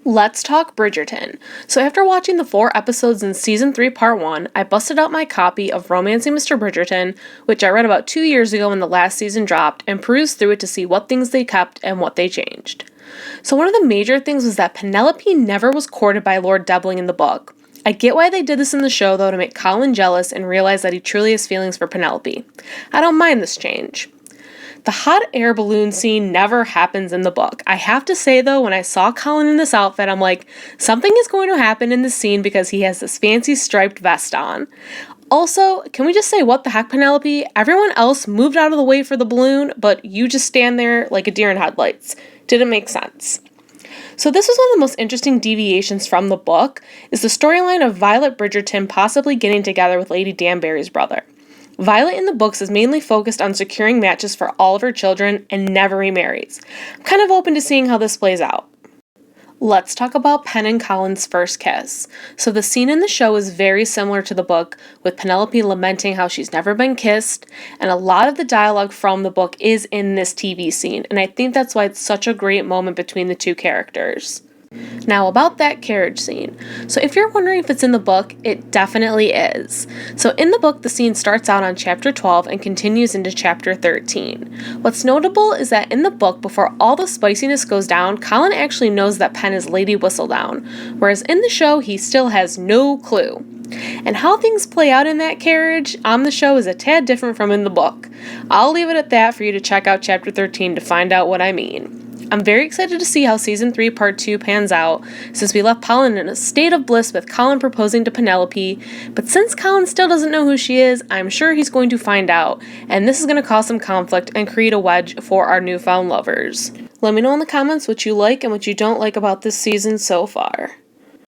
Let's talk Bridgerton. So after watching the 4 episodes in Season 3 Part 1, I busted out my copy of Romancing Mr. Bridgerton, which I read about 2 years ago when the last season dropped, and perused through it to see what things they kept and what they changed. So one of the major things was that Penelope never was courted by Lord Debling in the book. I get why they did this in the show though, to make Colin jealous and realize that he truly has feelings for Penelope. I don't mind this change. The hot air balloon scene never happens in the book. I have to say though, when I saw Colin in this outfit, I'm like, something is going to happen in this scene because he has this fancy striped vest on. Also, can we just say what the heck, Penelope? Everyone else moved out of the way for the balloon, but you just stand there like a deer in headlights. Didn't make sense. So this was one of the most interesting deviations from the book, is the storyline of Violet Bridgerton possibly getting together with Lady Danbury's brother. Violet in the books is mainly focused on securing matches for all of her children and never remarries. I'm kind of open to seeing how this plays out. Let's talk about Pen and Colin's first kiss. So the scene in the show is very similar to the book, with Penelope lamenting how she's never been kissed, and a lot of the dialogue from the book is in this TV scene, and I think that's why it's such a great moment between the two characters. Now about that carriage scene. So if you're wondering if it's in the book, it definitely is. So in the book, the scene starts out on chapter 12 and continues into chapter 13. What's notable is that in the book, before all the spiciness goes down, Colin actually knows that Pen is Lady Whistledown, whereas in the show, he still has no clue. And how things play out in that carriage on the show is a tad different from in the book. I'll leave it at that for you to check out chapter 13 to find out what I mean. I'm very excited to see how Season 3 Part 2 pans out, since we left Colin in a state of bliss with Colin proposing to Penelope, but since Colin still doesn't know who she is, I'm sure he's going to find out, and this is going to cause some conflict and create a wedge for our newfound lovers. Let me know in the comments what you like and what you don't like about this season so far.